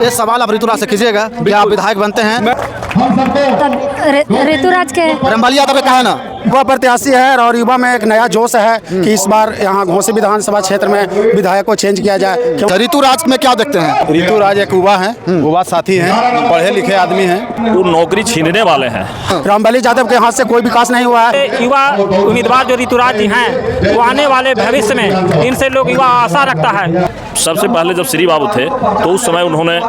ये सवाल आप ऋतुराज से कीजिएगा कि आप विधायक बनते हैं ऋतुराज के रामबली यादव का है ना, युवा प्रत्याशी है और युवा में एक नया जोश है कि इस बार यहाँ घोसी विधानसभा क्षेत्र में विधायक को चेंज किया जाए। तो ऋतुराज में क्या देखते हैं? ऋतुराज एक युवा है, युवा साथी हैं, पढ़े लिखे आदमी हैं। वो नौकरी छीनने वाले हैं। रामबली यादव के हाथ से कोई विकास नहीं हुआ है। युवा उम्मीदवार जो ऋतुराज जी हैं वो आने वाले भविष्य में इनसे लोग युवा आशा रखता है। सबसे पहले जब श्री बाबू थे तो उस समय उन्होंने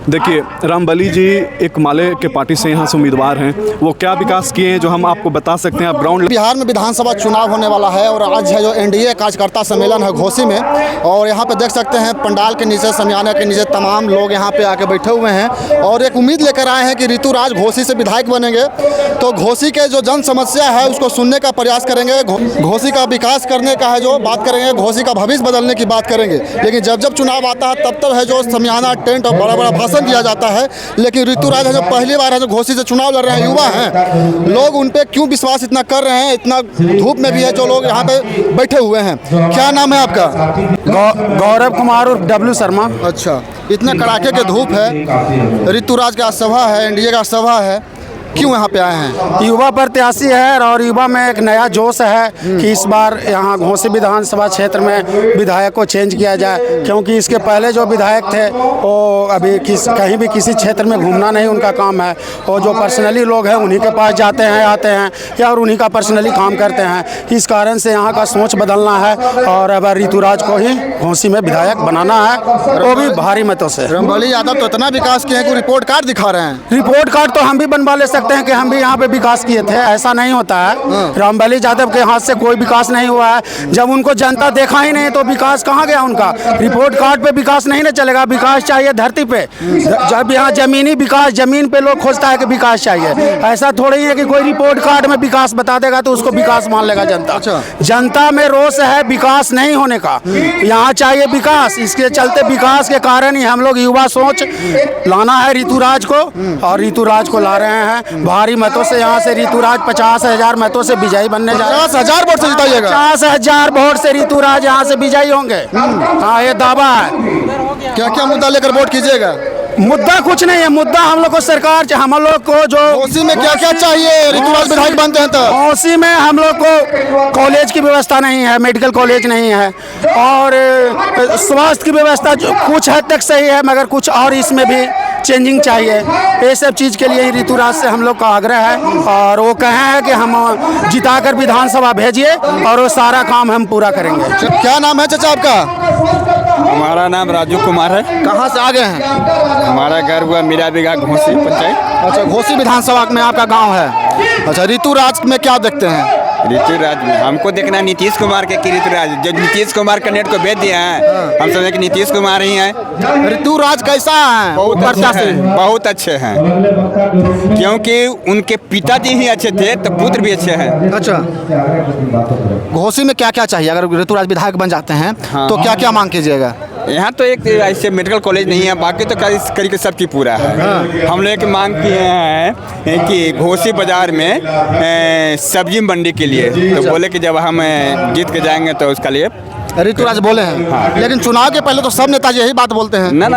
देखिए, रामबली जी एक माले के पार्टी से यहाँ से उम्मीदवार हैं। वो क्या विकास किए हैं जो हम आपको बता सकते हैं। आप ग्राउंड बिहार में विधानसभा चुनाव होने वाला है और आज है जो एनडीए कार्यकर्ता सम्मेलन है घोसी में, और यहाँ पे देख सकते हैं पंडाल के नीचे, समियाने के नीचे तमाम लोग यहाँ पे आके बैठे हुए हैं और एक उम्मीद लेकर आए हैं कि ऋतुराज घोसी से विधायक बनेंगे तो घोसी के जो जन समस्या है उसको सुनने का प्रयास करेंगे, घोसी का विकास करने का है जो बात करेंगे, घोसी का भविष्य बदलने की बात करेंगे। लेकिन जब जब चुनाव आता है तब है जो समियाना, टेंट और बड़ा बड़ा भाषण दिया जाता है। लेकिन ऋतुराज है जो पहली बार है जो घोसी से चुनाव लड़ रहे हैं, युवा हैं, लोग उन पे क्यों विश्वास इतना कर रहे हैं? इतना धूप में भी है जो लोग यहाँ पे बैठे हुए हैं। क्या नाम है आपका? गौरव कुमार और डब्ल्यू शर्मा। अच्छा, इतने कड़ाके के धूप है, ऋतुराज का सभा है, एनडीए का सभा है, क्यों यहाँ पे आए हैं? युवा प्रत्याशी है और युवा में एक नया जोश है कि इस बार यहाँ घोसी विधानसभा क्षेत्र में विधायक को चेंज किया जाए, क्योंकि इसके पहले जो विधायक थे वो अभी कहीं भी किसी क्षेत्र में घूमना नहीं उनका काम है, और जो पर्सनली लोग हैं उन्हीं के पास जाते हैं, आते हैं या और उन्हीं का पर्सनली काम करते हैं। इस कारण से यहाँ का सोच बदलना है और अब ऋतुराज को ही घोसी में विधायक बनाना है, वो भी भारी मतों से। रामबली यादव तो इतना विकास किए हैं कि रिपोर्ट कार्ड दिखा रहे हैं। रिपोर्ट कार्ड तो हम भी बनवा ले सकते हैं कि हम भी यहाँ पे विकास किए थे, ऐसा नहीं होता है। रामबली यादव के हाथ से कोई विकास नहीं हुआ है। जब उनको जनता देखा ही नहीं तो विकास कहाँ गया उनका? रिपोर्ट कार्ड पे विकास नहीं ना चलेगा, विकास चाहिए धरती पे। जब यहाँ जमीनी विकास, जमीन पे लोग खोजता है कि विकास चाहिए, ऐसा थोड़ी है कि कोई रिपोर्ट कार्ड में विकास बता देगा तो उसको विकास मान लेगा जनता। जनता में रोष है विकास नहीं होने का, यहाँ चाहिए विकास। इसके चलते विकास के कारण ही हम लोग युवा सोच लाना है ऋतुराज को, और ऋतुराज को ला रहे हैं भारी मतों से। यहाँ से ऋतुराज 50,000 मतों से विजयी बनने जा रहे हैं। 50,000 वोट से जिताइएगा? 50,000 वोट से ऋतुराज यहाँ से विजयी होंगे। हाँ, ये दावा है। क्या क्या मुद्दा लेकर वोट कीजिएगा? मुद्दा कुछ नहीं है, मुद्दा हम लोग को सरकार, हम लोग को जो घोसी में क्या क्या चाहिए ऋतुराज विधायक बनते हैं तो? घोसी में हम लोग को कॉलेज की व्यवस्था नहीं है, मेडिकल कॉलेज नहीं है, और स्वास्थ्य की व्यवस्था जो कुछ हद तक सही है मगर कुछ और इसमें भी चेंजिंग चाहिए। ये सब चीज़ के लिए ऋतुराज से हम लोग का आग्रह है, और वो कहे हैं कि हम जिताकर विधानसभा भेजिए और वो सारा काम हम पूरा करेंगे। क्या नाम है चाचा आपका? हमारा नाम राजू कुमार है। कहाँ से आ गए हैं? हमारा घर हुआ मीरा बिघा घोसी पंचायत। अच्छा, घोसी विधानसभा में आपका गांव है। अच्छा, ऋतुराज में क्या देखते हैं? ऋतुराज में हमको देखना नीतीश कुमार के कि ऋतुराज जो नीतीश कुमार कैंडिडेट को भेज दिया है, हम समझे कि नीतीश कुमार ही है। ऋतुराज कैसा है? बहुत अच्छे हैं, क्योंकि उनके पिताजी ही अच्छे थे तो पुत्र भी अच्छे हैं। अच्छा, घोसी में क्या क्या चाहिए अगर ऋतुराज विधायक बन जाते हैं? हाँ। तो क्या क्या मांग कीजिएगा? यहाँ तो एक ऐसे मेडिकल कॉलेज नहीं है, बाकी तो करीब सबकी पूरा है। हाँ। हम लोग मांग किए हैं कि घोसी बाजार में सब्जी मंडी के लिए, तो बोले कि जब हम जीत के जाएंगे तो उसका लिए ऋतुराज बोले हैं। हाँ। लेकिन चुनाव के पहले तो सब नेताजी यही बात बोलते हैं। ना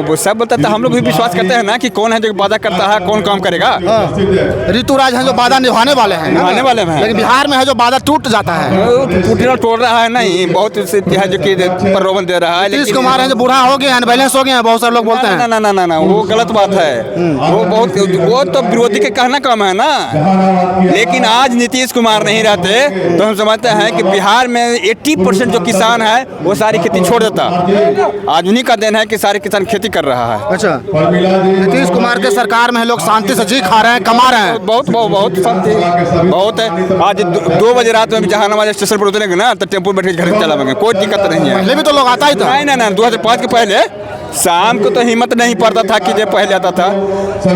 वो सब बोलता था, हम लोग भी विश्वास करते हैं ना कि कौन है जो वादा करता है, कौन काम करेगा। हाँ। ऋतुराज हैं जो वादा निभाने वाले हैं, लेकिन बिहार में है जो वादा टूट जाता है। टूटना तोड़ रहा है नहीं, बहुत है जो कि प्रलोभन दे रहा है। नीतीश कुमार है जो बूढ़ा हो गए हैं, बैलेंस हो गए हैं, बहुत सारे लोग बोलते हैं। ना वो गलत बात है। वो तो विरोधी के कहना कम है ना। लेकिन आज नीतीश कुमार नहीं रहते तो हम समझते हैं कि बिहार में 80% जो किसान है वो सारी खेती छोड़ देता। आज उन्हीं का देन है कि सारे किसान खेती कर रहा है। अच्छा, नीतीश कुमार के सरकार में लोग शांति से जी खा रहे हैं, कमा रहे हैं। बहुत शांति बहुत है। आज 2 बजे रात में जहानाबाद स्टेशन पर उतरेंगे ना तो टेम्पो बैठ के घर चला जाएंगे, कोई दिक्कत नहीं है। पहले भी तो लोग आता ही था। नहीं 2005 के पहले शाम को तो हिम्मत नहीं पड़ता था कि जो पहले आता था।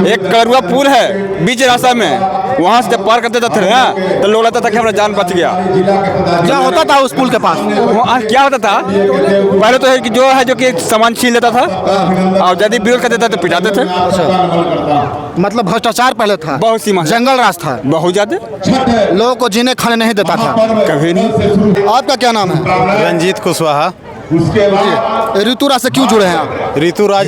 एक करुआ पुल है बीच रास्ता में, वहाँ से जब पार करते थे ना तो लोग लगता था कि हमारा जान बच गया। क्या होता था उस पुल के पास? क्या होता था पहले तो है कि जो कि सामान छीन लेता था, और यदि विरोध कर देता तो पिटाते थे। मतलब भ्रष्टाचार पहले था, बहुत सीमा, जंगल राज था, बहुत ज्यादा, लोगों को जीने खाने नहीं देता था। कभी नहीं। आपका क्या नाम है? रंजीत कुशवाहा। ऋतुराज से क्यों जुड़े हैं आप? ऋतुराज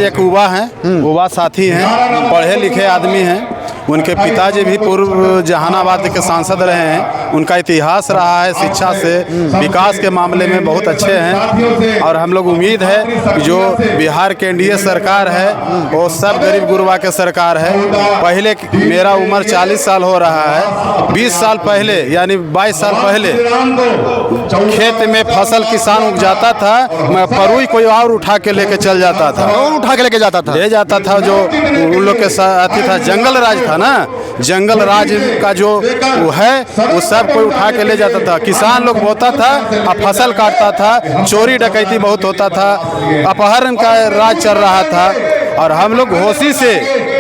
एक युवा हैं, युवा साथी हैं, पढ़े लिखे आदमी हैं। उनके पिताजी भी पूर्व जहानाबाद के सांसद रहे हैं। उनका इतिहास रहा है शिक्षा से, विकास के मामले में बहुत अच्छे हैं। और हम लोग उम्मीद है कि जो बिहार के एनडीए सरकार है वो सब गरीब गुरबा के सरकार है। पहले मेरा उम्र 40 साल हो रहा है। 20 साल पहले यानी 22 साल पहले खेत में फसल किसान उपजाता था, मैं परुई कोई और उठा के लेके चल जाता था। कौन उठा के लेके जाता था? ले जाता था जो उन लोग के साथ अति था, जंगल राज था ना, जंगल राज का जो वो है वो सब कोई उठा के ले जाता था। किसान लोग बोता था और फसल काटता था, चोरी डकैती बहुत होता था, अपहरण का राज चल रहा था। और हम लोग घोसी से,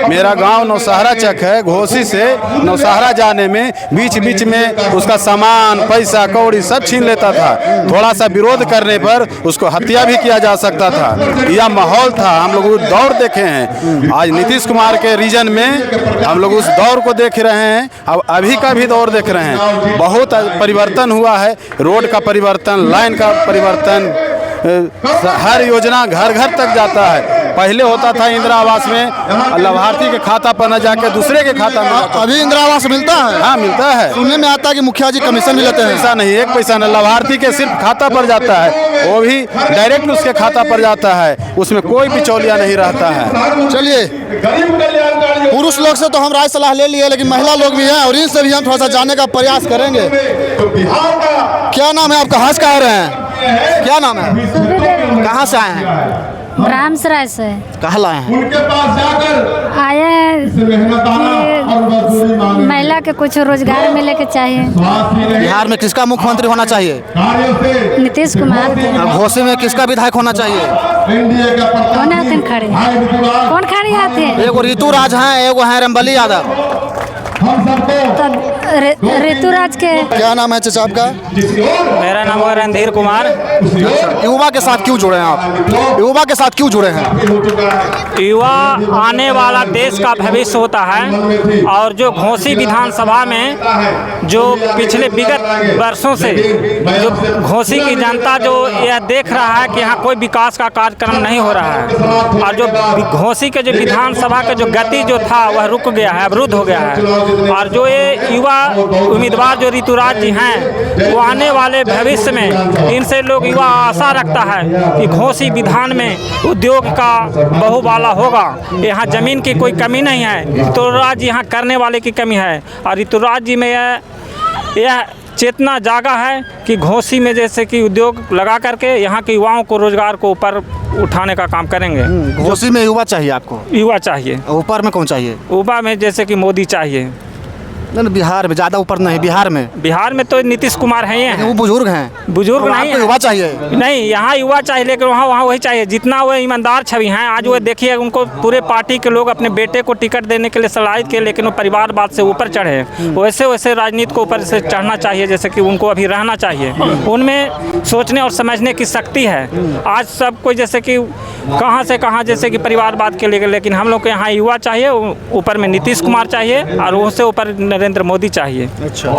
मेरा गांव नौशहरा चक है, घोसी से नौशहरा जाने में बीच बीच में उसका सामान पैसा कौड़ी सब छीन लेता था। थोड़ा सा विरोध करने पर उसको हत्या भी किया जा सकता था। यह माहौल था, हम लोग वो दौर देखे हैं। आज नीतीश कुमार के रीजन में हम लोग उस दौर को देख रहे हैं, अब अभी का भी दौर देख रहे हैं। बहुत परिवर्तन हुआ है, रोड का परिवर्तन, लाइन का परिवर्तन, हर योजना घर घर तक जाता है। पहले होता था इंदिरा आवास में लाभार्थी के खाता पर न जाके दूसरे के खाता में। अभी इंदिरा आवास मिलता है? हाँ मिलता है। सुनने में आता है कि मुखिया जी कमीशन भी लेते हैं। पैसा नहीं, एक पैसा नहीं, लाभार्थी के सिर्फ खाता पर जाता है, वो भी डायरेक्ट उसके खाता पर जाता है, उसमें कोई बिचौलिया नहीं रहता है। चलिए, पुरुष लोग से तो हम राय सलाह ले लिए, लेकिन महिला लोग भी हैं और इनसे भी हम थोड़ा सा जानने का प्रयास करेंगे। क्या नाम है आपका? हंस कह रहे हैं, क्या नाम है? कहाँ से आए हैं? ब्राह्मसराय से। कहाँ लाए हैं? आए हैं कि महिला के कुछ रोजगार मिले के चाहिए। बिहार में किसका मुख्यमंत्री होना चाहिए? नीतीश कुमार। घोसी में किसका विधायक होना चाहिए? कौन आते खड़े? कौन खड़े आते? एगो ऋतुराज हैं, एगो हैं रामबली यादव। ऋतुराज के। क्या नाम है चाचा आपका? मेरा नाम है रणधीर कुमार। युवा के साथ क्यों जुड़े हैं आप? युवा के साथ क्यों जुड़े हैं? युवा आने वाला देश का भविष्य होता है। और जो घोसी विधानसभा में जो पिछले विगत वर्षों से जो घोसी की जनता जो यह देख रहा है कि यहाँ कोई विकास का कार्यक्रम नहीं हो रहा है, और जो घोसी के जो विधानसभा का जो गति जो था वह रुक गया है, अवरुद्ध हो गया है। और जो ये युवा उम्मीदवार जो ऋतुराज जी हैं, वो आने वाले भविष्य में इनसे लोग युवा आशा रखता है कि घोसी विधान में उद्योग का बहुबाला होगा। यहाँ जमीन की कोई कमी नहीं है, ऋतुराज यहाँ करने वाले की कमी है। और ऋतुराज जी में यह चेतना जागा है कि घोसी में जैसे कि उद्योग लगा करके यहाँ के युवाओं को रोजगार को ऊपर उठाने का काम करेंगे। घोसी में युवा चाहिए आपको? युवा चाहिए। ऊपर में कौन चाहिए? ऊपर में जैसे कि मोदी चाहिए। नहीं, बिहार में ज़्यादा ऊपर नहीं, बिहार में तो नीतीश कुमार हैं। वो बुजुर्ग हैं। बुजुर्ग नहीं है, युवा चाहिए। नहीं, यहाँ युवा चाहिए, लेकिन वहाँ वही चाहिए जितना वो ईमानदार छवि हैं। आज वो देखिए, उनको पूरे पार्टी के लोग अपने बेटे को टिकट देने के लिए सलाहियत किए, लेकिन वो परिवारवाद से ऊपर चढ़े। वैसे वैसे राजनीति को ऊपर से चढ़ना चाहिए, जैसे कि उनको अभी रहना चाहिए। उनमें सोचने और समझने की शक्ति है। आज सब कोई जैसे कि कहाँ से कहाँ जैसे कि परिवारवाद के लिए, लेकिन हम लोग को यहाँ युवा चाहिए, ऊपर में नीतीश कुमार चाहिए और उससे ऊपर नरेंद्र मोदी चाहिए। अच्छा,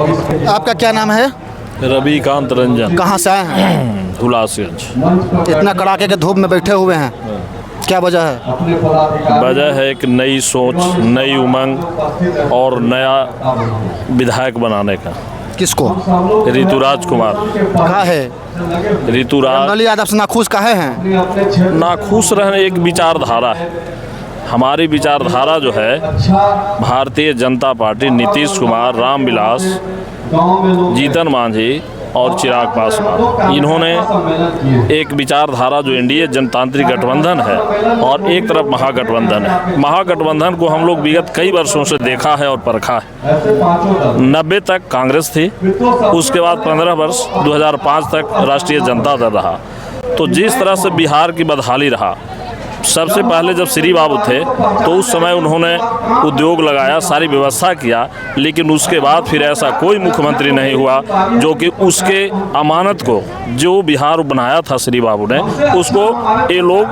आपका क्या नाम है? रविकांत रंजन। कहाँ से आए हैं? हुलासगंज। इतना कड़ाके के धूप में बैठे हुए हैं, क्या वजह है? वजह है एक नई सोच, नई उमंग और नया विधायक बनाने का। किसको? ऋतुराज कुमार। कहा है ऋतुराज रामबली यादव से नाखुश काहे हैं? नाखुश रहने एक विचारधारा है। हमारी विचारधारा जो है, भारतीय जनता पार्टी, नीतीश कुमार, रामविलास, जीतन मांझी और चिराग पासवान, इन्होंने एक विचारधारा जो एनडीए जनतांत्रिक गठबंधन है और एक तरफ महागठबंधन है। महागठबंधन को हम लोग विगत कई वर्षों से देखा है और परखा है। 90 तक कांग्रेस थी, उसके बाद 15 वर्ष 2005 तक राष्ट्रीय जनता दल रहा। तो जिस तरह से बिहार की बदहाली रहा, सबसे पहले जब श्री बाबू थे तो उस समय उन्होंने उद्योग लगाया, सारी व्यवस्था किया, लेकिन उसके बाद फिर ऐसा कोई मुख्यमंत्री नहीं हुआ जो कि उसके अमानत को जो बिहार बनाया था श्री बाबू ने, उसको ये लोग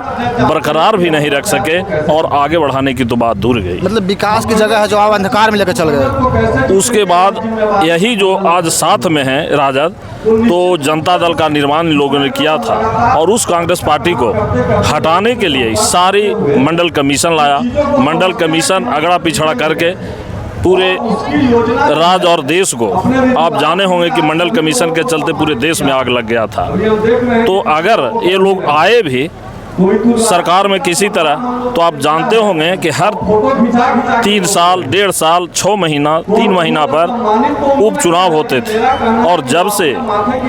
बरकरार भी नहीं रख सके और आगे बढ़ाने की तो बात दूर गई। मतलब विकास की जगह है जो आप अंधकार में लेकर चल गए। उसके बाद यही जो आज साथ में है राजद, तो जनता दल का निर्माण इन लोगों ने किया था और उस कांग्रेस पार्टी को हटाने के लिए सारी मंडल कमीशन लाया। मंडल कमीशन अगड़ा पिछड़ा करके पूरे राज्य और देश को, आप जाने होंगे कि मंडल कमीशन के चलते पूरे देश में आग लग गया था। तो अगर ये लोग आए भी सरकार में किसी तरह, तो आप जानते होंगे कि हर 3 साल, 1.5 साल, 6 महीना, 3 महीना पर उपचुनाव होते थे। और जब से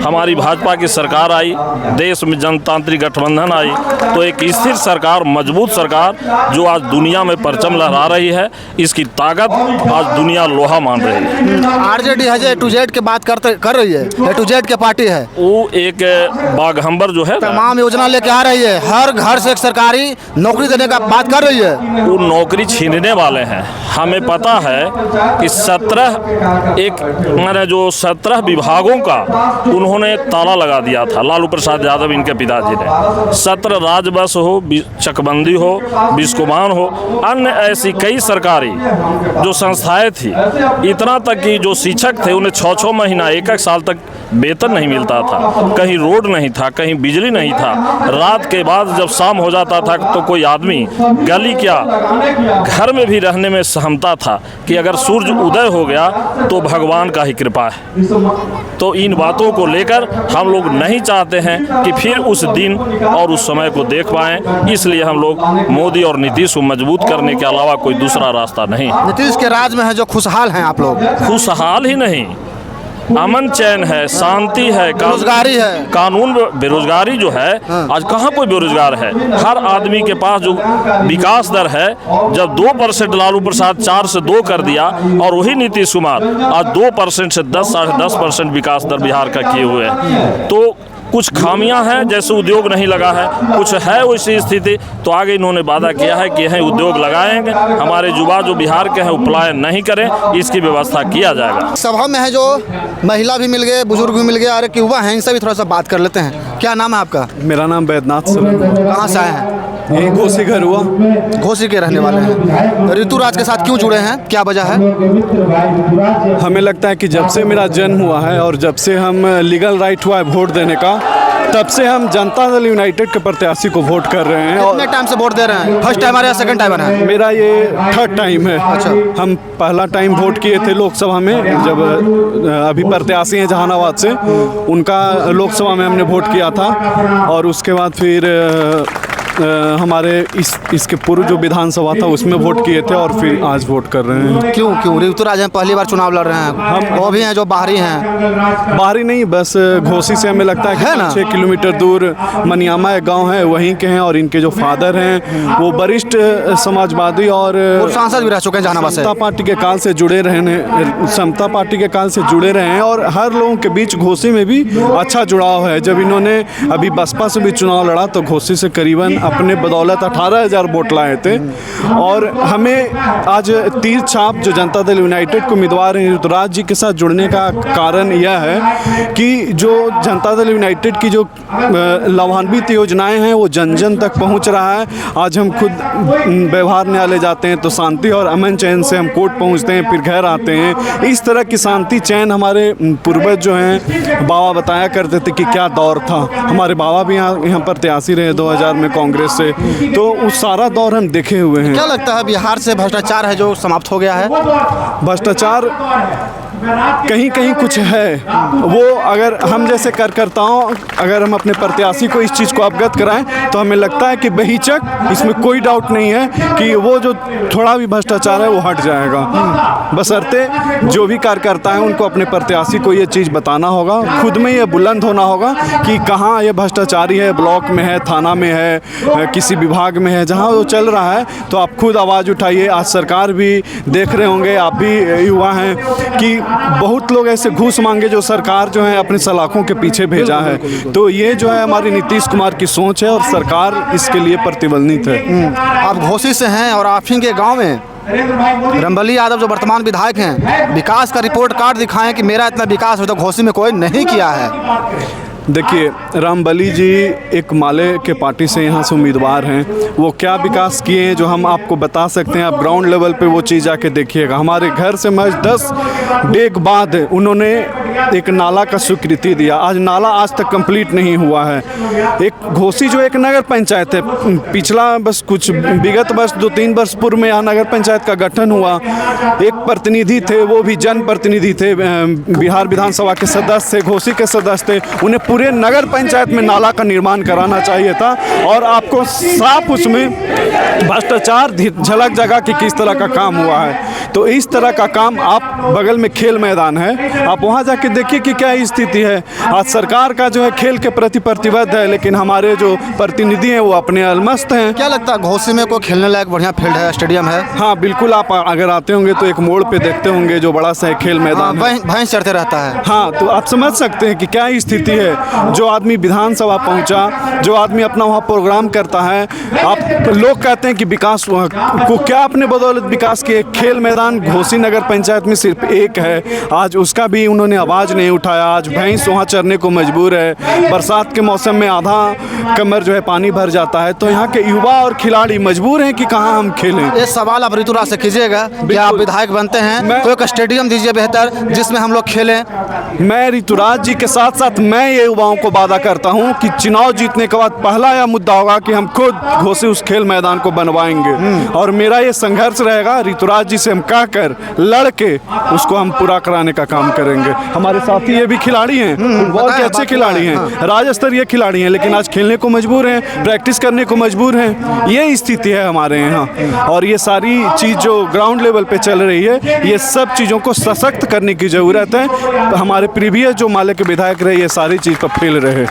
हमारी भाजपा की सरकार आई, देश में जनतांत्रिक गठबंधन आई, तो एक स्थिर सरकार, मजबूत सरकार जो आज दुनिया में परचम लहरा रही है, इसकी ताकत आज दुनिया लोहा मान रही है। आरजेडी है जो A to Z की बात कर रही है, A to Z की पार्टी है, वो एक बाघंबर जो है, तमाम योजना लेके आ रही है, हर घर से एक सरकारी नौकरी देने का बात कर रही है। वो नौकरी छीनने वाले हैं। हमें पता है कि 17 विभागों का उन्होंने ताला लगा दिया था, लालू प्रसाद यादव इनके पिताजी ने। 17 राजबस हो, चकबंदी हो, बिस्कुमान हो, अन्य ऐसी कई सरकारी जो संस्थाएं थी, इतना तक कि जो शिक्षक थे उन्हें 6-6 महीना, 1-1 साल तक वेतन नहीं मिलता था। कहीं रोड नहीं था, कहीं बिजली नहीं था। रात के बाद जब शाम हो जाता था तो कोई आदमी गली क्या घर में भी रहने में सहमता था कि अगर सूरज उदय हो गया तो भगवान का ही कृपा है। तो इन बातों को लेकर हम लोग नहीं चाहते हैं कि फिर उस दिन और उस समय को देख पाएं। इसलिए हम लोग मोदी और नीतीश को मजबूत करने के अलावा कोई दूसरा रास्ता नहीं। नीतीश के राज में है जो खुशहाल हैं आप लोग? खुशहाल ही नहीं, अमन चैन है, शांति है, बेरोजगारी है, कानून। बेरोजगारी जो है, आज कहाँ कोई बेरोजगार है? हर आदमी के पास जो विकास दर है, जब 2% लालू प्रसाद 4 से 2 कर दिया और वही नीतीश कुमार आज 2% से 10, 10.5% विकास दर बिहार का किए हुए हैं। तो कुछ खामियां हैं, जैसे उद्योग नहीं लगा है, कुछ है वैसी स्थिति। तो आगे इन्होंने वादा किया है कि यह उद्योग लगाएंगे, हमारे युवा जो बिहार के हैं वो पलायन नहीं करें, इसकी व्यवस्था किया जाएगा। सभा में है जो महिला भी मिल गए, बुजुर्ग भी मिल गए और एक युवा हैं, इनसे भी थोड़ा सा बात कर लेते हैं। क्या नाम है आपका? मेरा नाम बैद्यनाथ सर। कहाँ से आए हैं? यही घोसी घर हुआ। घोसी के रहने वाले हैं। ऋतुराज के साथ क्यों जुड़े हैं, क्या वजह है? हमें लगता है कि जब से मेरा जन्म हुआ है और जब से हम लीगल राइट हुआ है वोट देने का, तब से हम जनता दल यूनाइटेड के प्रत्याशी को वोट कर रहे हैं। कितने टाइम से वोट दे रहे हैं? फर्स्ट टाइम या सेकंड टाइम है? मेरा ये 3rd टाइम है। अच्छा। हम पहला टाइम वोट किए थे लोकसभा में, जब अभी प्रत्याशी हैं जहानाबाद से, उनका लोकसभा में हमने वोट किया था। और उसके बाद फिर हमारे इसके पूर्व जो विधानसभा था उसमें वोट किए थे और फिर आज वोट कर रहे हैं। क्यों ऋतुराज हैं, पहली बार चुनाव लड़ रहे हैं? हम वो भी हैं जो बाहरी हैं? बाहरी नहीं, बस घोसी से हमें लगता है कि 6 किलोमीटर दूर मनियामा एक गाँव है, वहीं के हैं। और इनके जो फादर हैं वो वरिष्ठ समाजवादी और सांसद भी रह चुके हैं जहानाबाद से। समता पार्टी के काल से जुड़े रहे, समता पार्टी के काल से जुड़े रहे हैं। और हर लोगों के बीच घोसी में भी अच्छा जुड़ाव है। जब इन्होंने अभी बसपा से भी चुनाव लड़ा तो घोसी से करीबन अपने बदौलत 18,000 वोट लाए थे। और हमें आज तीर छाप जो जनता दल यूनाइटेड के उम्मीदवार हैं ऋतुराज जी के साथ जुड़ने का कारण यह है कि जो जनता दल यूनाइटेड की जो लाभान्वित योजनाएं हैं वो जन जन तक पहुंच रहा है। आज हम खुद व्यवहार न्यायालय जाते हैं तो शांति और अमन चैन से हम कोर्ट पहुंचते हैं, फिर घर आते हैं। इस तरह की शांति चैन हमारे पूर्वज जो हैं बाबा बताया करते थे कि क्या दौर था। हमारे बाबा भी यहाँ प्रत्याशी रहे 2000 में कांग्रेस से, तो उस सारा दौर हम देखे हुए हैं। क्या लगता है बिहार से भ्रष्टाचार है जो समाप्त हो गया है? भ्रष्टाचार कहीं कहीं कुछ है, वो अगर हम जैसे कार्यकर्ताओं अगर हम अपने प्रत्याशी को इस चीज़ को अवगत कराएं तो हमें लगता है कि बेहिचक, इसमें कोई डाउट नहीं है कि वो जो थोड़ा भी भ्रष्टाचार है वो हट जाएगा। बशर्ते जो भी कार्यकर्ता हैं उनको अपने प्रत्याशी को ये चीज़ बताना होगा, खुद में ये बुलंद होना होगा कि कहाँ ये भ्रष्टाचारी है, ब्लॉक में है, थाना में है, किसी विभाग में है, जहाँ वो चल रहा है तो आप खुद आवाज़ उठाइए। आज सरकार भी देख रहे होंगे, आप भी युवा हैं, कि बहुत लोग ऐसे घूस मांगे जो सरकार जो है अपने सलाखों के पीछे भेजा है। तो ये जो है हमारी नीतीश कुमार की सोच है और सरकार इसके लिए प्रतिबंधित है। आप घोसी से हैं और आप ही के गांव में रामबली यादव जो वर्तमान विधायक हैं, विकास का रिपोर्ट कार्ड दिखाएं कि मेरा इतना विकास हो तो घोसी में कोई नहीं किया है। देखिए, रामबली जी एक माले के पार्टी से यहाँ से उम्मीदवार हैं। वो क्या विकास किए हैं जो हम आपको बता सकते हैं, आप ग्राउंड लेवल पे वो चीज़ आके देखिएगा। हमारे घर से महज 10 डेग बाद उन्होंने एक नाला का स्वीकृति दिया। आज नाला आज तक कंप्लीट नहीं हुआ है। एक घोसी जो एक नगर पंचायत है, पिछला बस कुछ विगत वर्ष 2-3 वर्ष पूर्व में यहाँ नगर पंचायत का गठन हुआ। एक प्रतिनिधि थे, वो भी जन प्रतिनिधि थे, बिहार विधानसभा के सदस्य थे, घोसी के सदस्य थे। उन्हें पूरे नगर पंचायत में नाला का निर्माण कराना चाहिए था और आपको साफ उसमें भ्रष्टाचार झलक जगह कि किस तरह का काम हुआ है। तो इस तरह का काम आप बगल में खेल मैदान है, आप वहाँ जाके देखिए कि क्या स्थिति है। आज सरकार का जो है खेल के प्रति प्रतिबद्ध है, लेकिन हमारे जो प्रतिनिधि हैं वो अपने अलमस्त हैं। क्या लगता है घोसी में कोई खेलने लायक बढ़िया फील्ड है, स्टेडियम है? हाँ बिल्कुल, आप अगर आते होंगे तो एक मोड़ पे देखते होंगे जो बड़ा सा खेल मैदान है। भैंस चढ़ते रहता है। हाँ, तो आप समझ सकते हैं कि क्या स्थिति है। जो आदमी विधानसभा पहुंचा, जो आदमी अपना वहाँ प्रोग्राम करता है, आप लोग कहते हैं कि विकास को क्या अपने बदौलत विकास के खेल मैदान घोसी नगर पंचायत में सिर्फ एक है। आज उसका भी उन्होंने आवाज़ नहीं उठाया। आज भैंस वहाँ चरने को मजबूर है। बरसात के मौसम में आधा कमर जो है पानी भर जाता है। तो यहाँ के युवा और खिलाड़ी मजबूर हैं कि कहाँ हम खेलें। ये सवाल आप ऋतुराज से कीजिएगा कि आप विधायक बनते हैं तो एक स्टेडियम दीजिए बेहतर, जिसमें हम लोग खेलें। मैं ऋतुराज जी के साथ साथ मैं ये युवाओं को वादा करता हूँ कि चुनाव जीतने के बाद पहला यह मुद्दा होगा कि हम खुद घोसी उस खेल मैदान को बनवाएंगे और मेरा ये संघर्ष रहेगा। ऋतुराज जी से हम कहकर लड़ के उसको हम पूरा कराने का काम करेंगे। हमारे साथी ये भी खिलाड़ी हैं, फुटबॉल के अच्छे खिलाड़ी हैं, राज्य स्तरीय खिलाड़ी हैं, लेकिन आज खेलने को मजबूर हैं, प्रैक्टिस करने को मजबूर हैं। ये स्थिति है हमारे यहाँ और ये सारी चीज़ जो ग्राउंड लेवल पे चल रही है, ये सब चीज़ों को सशक्त करने की ज़रूरत है। हमारे प्रीवियस जो माले के विधायक रहे, ये सारी चीज़ पर फेल रहे।